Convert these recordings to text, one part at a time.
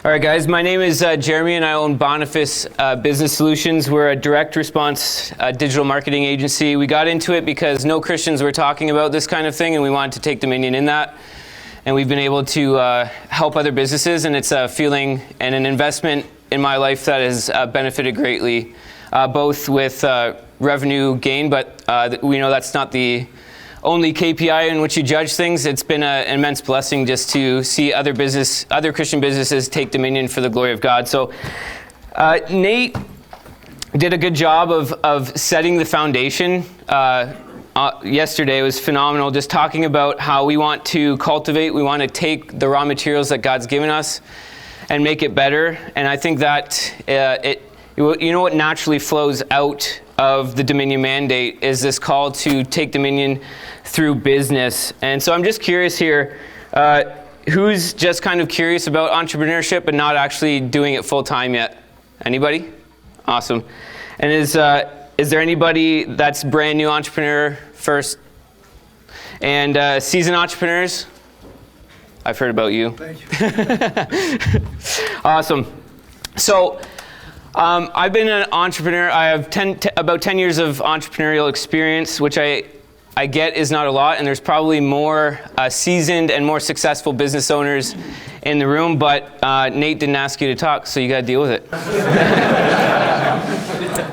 All right, guys, my name is Jeremy, and I own Boniface Business Solutions. We're a direct response digital marketing agency. We got into it because no Christians were talking about this kind of thing, and we wanted to take dominion in that. And we've been able to help other businesses, and it's a feeling and an investment in my life that has benefited greatly, both with revenue gain, but we know that's not the only KPI in which you judge things. It's been an immense blessing just to see other Christian businesses take dominion for the glory of God. So Nate did a good job of setting the foundation. Yesterday it was phenomenal, just talking about how we want to cultivate, we want to take the raw materials that God's given us and make it better. And I think that what naturally flows out of the Dominion mandate is this call to take dominion through business. And so I'm just curious here, who's just kind of curious about entrepreneurship but not actually doing it full time yet? Anybody? Awesome. And is there anybody that's brand new entrepreneur first? And seasoned entrepreneurs? I've heard about you. Thank you. Awesome. So I've been an entrepreneur. I have about 10 years of entrepreneurial experience, which I get is not a lot, and there's probably more seasoned and more successful business owners in the room, but Nate didn't ask you to talk, so you got to deal with it.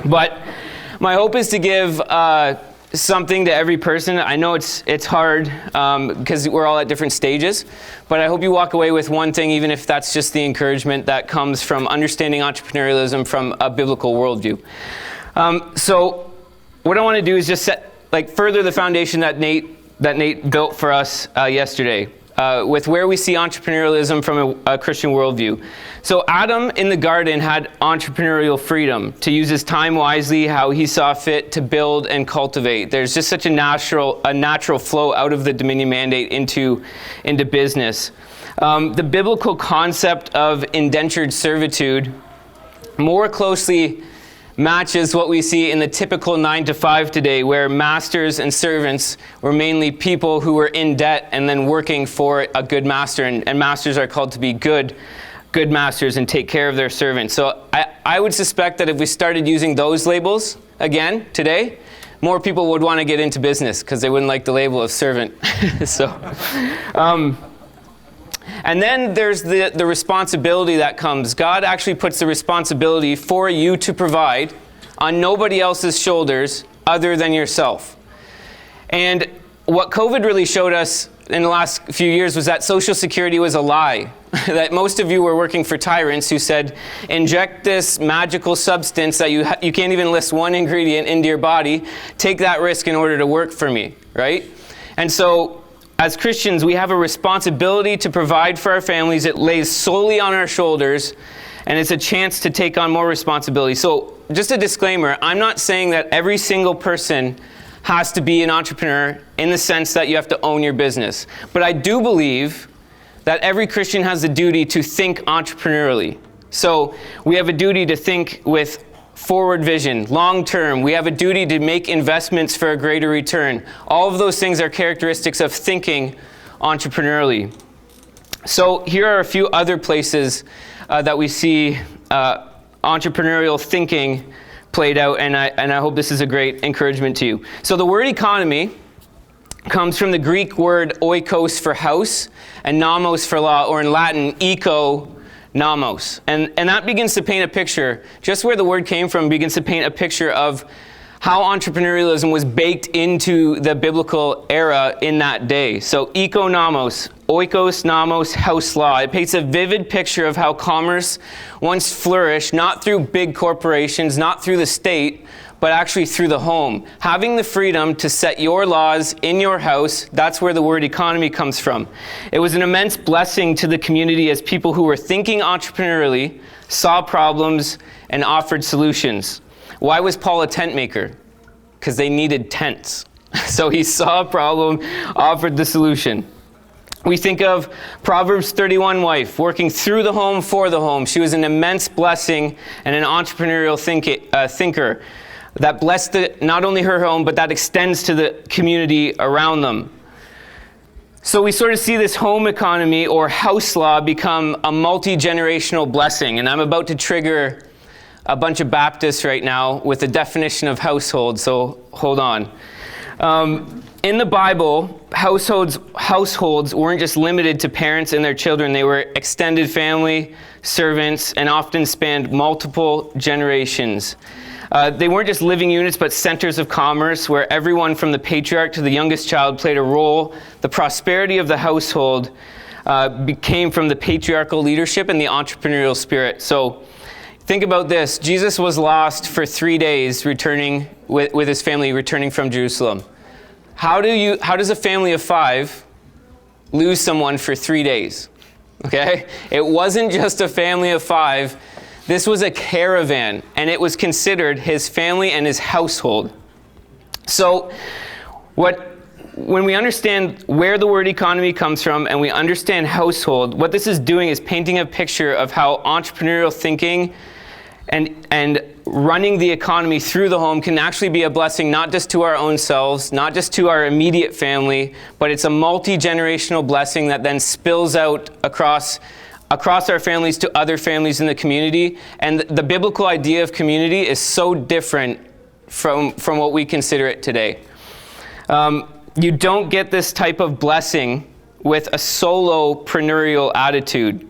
But my hope is to give something to every person. I know it's hard because we're all at different stages, but I hope you walk away with one thing, even if that's just the encouragement that comes from understanding entrepreneurialism from a biblical worldview. So what I want to do is just further the foundation that Nate built for us yesterday with where we see entrepreneurialism from a Christian worldview. So Adam in the garden had entrepreneurial freedom to use his time wisely, how he saw fit to build and cultivate. There's just such a natural flow out of the Dominion mandate into business. The biblical concept of indentured servitude more closely matches what we see in the typical 9-to-5 today, where masters and servants were mainly people who were in debt and then working for a good master, and masters are called to be good masters and take care of their servants. So I would suspect that if we started using those labels again today, more people would want to get into business because they wouldn't like the label of servant. And then there's the responsibility that comes. God actually puts the responsibility for you to provide on nobody else's shoulders other than yourself. And what COVID really showed us in the last few years was that Social Security was a lie. That most of you were working for tyrants who said, inject this magical substance that you can't even list one ingredient into your body, take that risk in order to work for me, right? And so as Christians, we have a responsibility to provide for our families. It lays solely on our shoulders, and it's a chance to take on more responsibility. So just a disclaimer, I'm not saying that every single person has to be an entrepreneur in the sense that you have to own your business. But I do believe that every Christian has the duty to think entrepreneurially. So we have a duty to think with forward vision, long term. We have a duty to make investments for a greater return. All of those things are characteristics of thinking entrepreneurially. So here are a few other places that we see entrepreneurial thinking played out, and I hope this is a great encouragement to you. So the word economy comes from the Greek word oikos for house and nomos for law, or in Latin, nomos. And that begins to paint a picture, just where the word came from begins to paint a picture of how entrepreneurialism was baked into the biblical era in that day. So economos, oikos, nomos, house law. It paints a vivid picture of how commerce once flourished, not through big corporations, not through the state, but actually through the home. Having the freedom to set your laws in your house, that's where the word economy comes from. It was an immense blessing to the community as people who were thinking entrepreneurially, saw problems, and offered solutions. Why was Paul a tent maker? Because they needed tents. So he saw a problem, offered the solution. We think of Proverbs 31 wife, working through the home for the home. She was an immense blessing and an entrepreneurial thinker that blessed not only her home, but that extends to the community around them. So we sort of see this home economy or house law become a multi-generational blessing. And I'm about to trigger a bunch of Baptists right now with the definition of household, so hold on. In the Bible, households weren't just limited to parents and their children. They were extended family, servants, and often spanned multiple generations. They weren't just living units, but centers of commerce where everyone from the patriarch to the youngest child played a role. The prosperity of the household came from the patriarchal leadership and the entrepreneurial spirit. So think about this. Jesus was lost for 3 days returning with his family, returning from Jerusalem. How does a family of 5 lose someone for 3 days? Okay? It wasn't just a family of 5. This was a caravan, and it was considered his family and his household. So when we understand where the word economy comes from and we understand household, what this is doing is painting a picture of how entrepreneurial thinking and running the economy through the home can actually be a blessing, not just to our own selves, not just to our immediate family, but it's a multi-generational blessing that then spills out across our families to other families in the community. And the biblical idea of community is so different from what we consider it today. You don't get this type of blessing with a solopreneur attitude.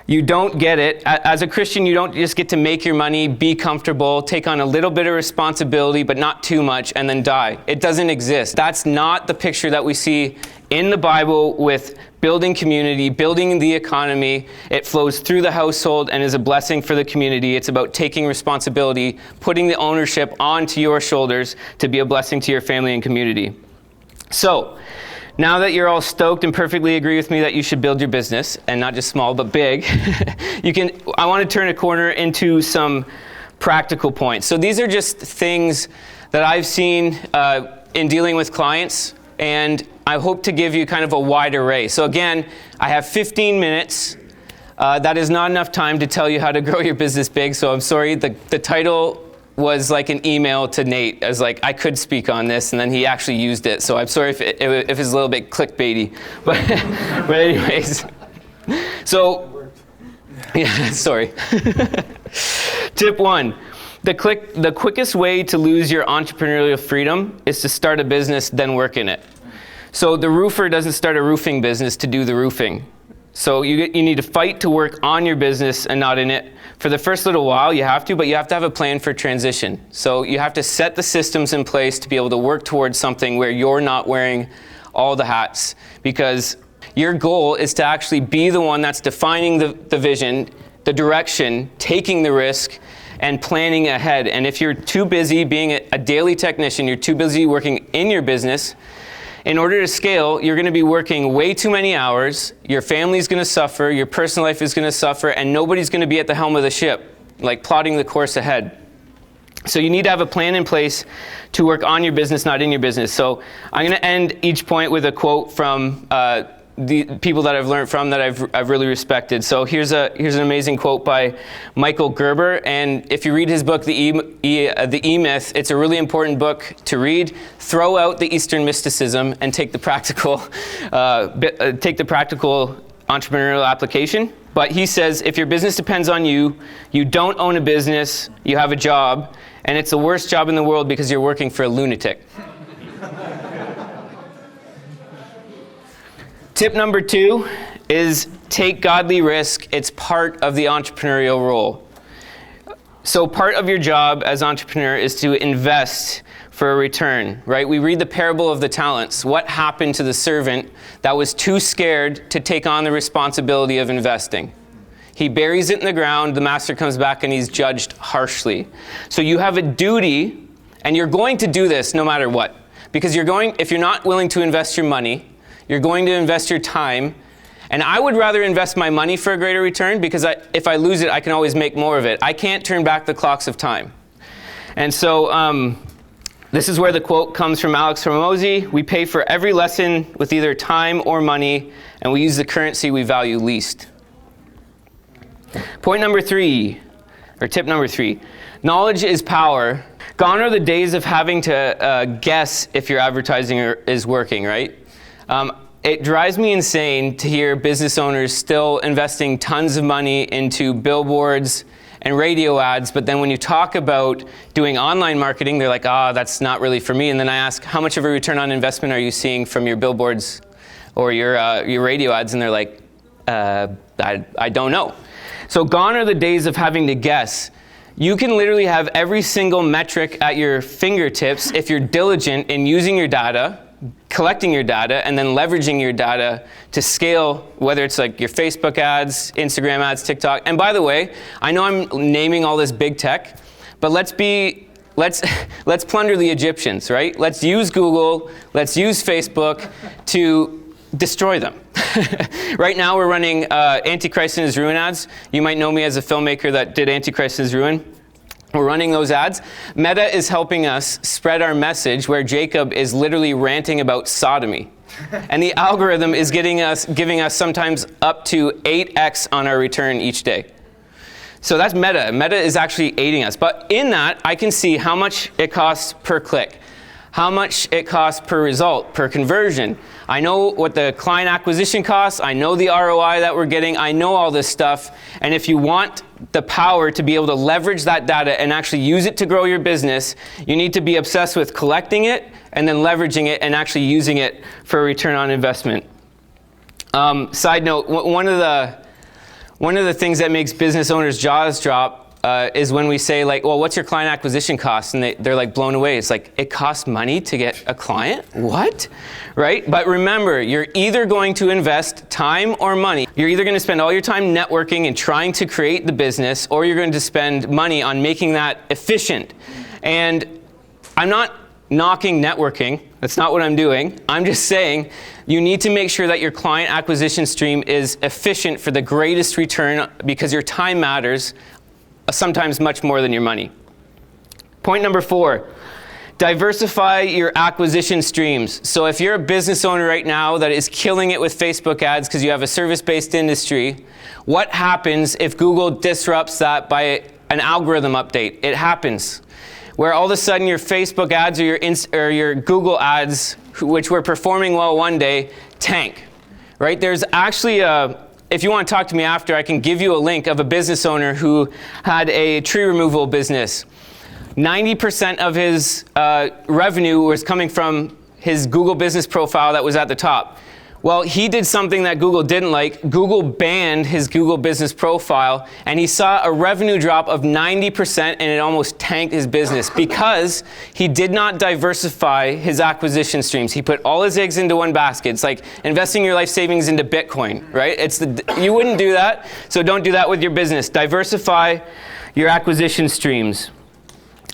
You don't get it. As a Christian, you don't just get to make your money, be comfortable, take on a little bit of responsibility, but not too much, and then die. It doesn't exist. That's not the picture that we see in the Bible with building community, building the economy. It flows through the household and is a blessing for the community. It's about taking responsibility, putting the ownership onto your shoulders to be a blessing to your family and community. So, now that you're all stoked and perfectly agree with me that you should build your business, and not just small, but big, I want to turn a corner into some practical points. So these are just things that I've seen in dealing with clients, and I hope to give you kind of a wide array. So again, I have 15 minutes. That is not enough time to tell you how to grow your business big, so I'm sorry. The title was like an email to Nate. I was like, I could speak on this, and then he actually used it. So I'm sorry if it's a little bit clickbaity. But anyways. So, yeah, sorry. Tip 1. The quickest way to lose your entrepreneurial freedom is to start a business, then work in it. So the roofer doesn't start a roofing business to do the roofing. So you need to fight to work on your business and not in it. For the first little while, you have to, but you have to have a plan for transition. So you have to set the systems in place to be able to work towards something where you're not wearing all the hats, because your goal is to actually be the one that's defining the vision, the direction, taking the risk, and planning ahead. And if you're too busy being a daily technician, you're too busy working in your business, in order to scale, you're going to be working way too many hours, your family's going to suffer, your personal life is going to suffer, and nobody's going to be at the helm of the ship, like plotting the course ahead. So you need to have a plan in place to work on your business, not in your business. So I'm going to end each point with a quote from the people that I've learned from that I've really respected. So here's an amazing quote by Michael Gerber, and if you read his book, The E-Myth, it's a really important book to read. Throw out the Eastern mysticism and take the practical entrepreneurial application. But he says, if your business depends on you, you don't own a business, you have a job, and it's the worst job in the world because you're working for a lunatic. Tip number 2 is take godly risk. It's part of the entrepreneurial role. So part of your job as entrepreneur is to invest for a return, right? We read the parable of the talents. What happened to the servant that was too scared to take on the responsibility of investing? He buries it in the ground, the master comes back, and he's judged harshly. So you have a duty, and you're going to do this no matter what. Because if you're not willing to invest your money, you're going to invest your time. And I would rather invest my money for a greater return, because if I lose it, I can always make more of it. I can't turn back the clocks of time. And so this is where the quote comes from Alex Hormozy. We pay for every lesson with either time or money, and we use the currency we value least. Point number 3, or tip number 3, knowledge is power. Gone are the days of having to guess if your advertising is working, right? It drives me insane to hear business owners still investing tons of money into billboards and radio ads, but then when you talk about doing online marketing, they're like, that's not really for me. And then I ask, how much of a return on investment are you seeing from your billboards or your radio ads? And they're like, I don't know. So gone are the days of having to guess. You can literally have every single metric at your fingertips if you're diligent in using your data, collecting your data, and then leveraging your data to scale, whether it's like your Facebook ads, Instagram ads, TikTok. And by the way, I know I'm naming all this big tech, but let's plunder the Egyptians, right? Let's use Google, let's use Facebook to destroy them. Right now we're running Antichrist in His Ruin ads. You might know me as a filmmaker that did Antichrist in His Ruin. We're running those ads. Meta is helping us spread our message where Jacob is literally ranting about sodomy. And the algorithm is giving us sometimes up to 8x on our return each day. So that's Meta. Meta is actually aiding us. But in that, I can see how much it costs per click, how much it costs per result, per conversion. I know what the client acquisition costs. I know the ROI that we're getting. I know all this stuff. And if you want the power to be able to leverage that data and actually use it to grow your business, you need to be obsessed with collecting it and then leveraging it and actually using it for a return on investment. Side note, one of the things that makes business owners' jaws drop is when we say, like, well, what's your client acquisition cost? And they're like blown away. It's like, it costs money to get a client? What? Right? But remember, you're either going to invest time or money. You're either going to spend all your time networking and trying to create the business, or you're going to spend money on making that efficient. And I'm not knocking networking. That's not what I'm doing. I'm just saying you need to make sure that your client acquisition stream is efficient for the greatest return, because your time matters sometimes much more than your money. Point number 4, diversify your acquisition streams. So if you're a business owner right now that is killing it with Facebook ads because you have a service-based industry, what happens if Google disrupts that by an algorithm update? It happens. Where all of a sudden your Facebook ads or your Google ads, which were performing well one day, tank. Right? There's actually if you want to talk to me after, I can give you a link of a business owner who had a tree removal business. 90% of his revenue was coming from his Google business profile that was at the top. Well, he did something that Google didn't like. Google banned his Google business profile, and he saw a revenue drop of 90%, and it almost tanked his business because he did not diversify his acquisition streams. He put all his eggs into one basket. It's like investing your life savings into Bitcoin, right? You wouldn't do that, so don't do that with your business. Diversify your acquisition streams.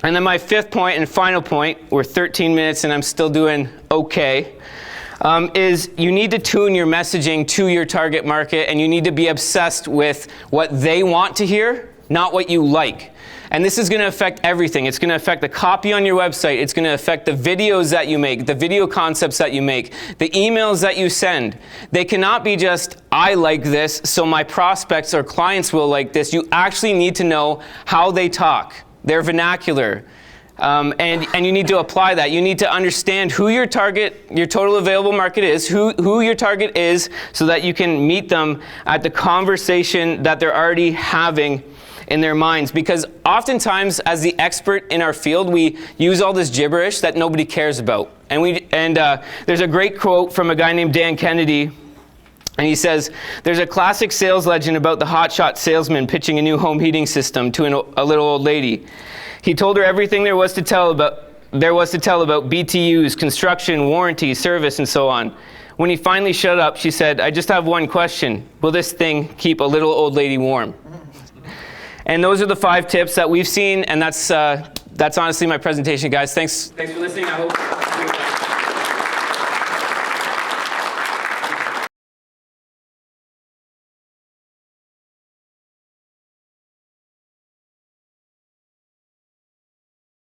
And then my 5th point and final point, we're 13 minutes and I'm still doing okay, is you need to tune your messaging to your target market, and you need to be obsessed with what they want to hear, not what you like. And this is going to affect everything. It's going to affect the copy on your website. It's going to affect the videos that you make, the video concepts that you make, the emails that you send. They cannot be just, I like this, so my prospects or clients will like this. You actually need to know how they talk, their vernacular. And you need to apply that. You need to understand who your target, your total available market is, who your target is, so that you can meet them at the conversation that they're already having in their minds. Because oftentimes, as the expert in our field, we use all this gibberish that nobody cares about. And there's a great quote from a guy named Dan Kennedy. And he says, there's a classic sales legend about the hotshot salesman pitching a new home heating system to a little old lady. He told her everything there was to tell about BTUs, construction, warranty, service, and so on. When he finally shut up, she said, I just have one question. Will this thing keep a little old lady warm? And those are the 5 tips that we've seen, and that's honestly my presentation, guys. Thanks for listening. I hope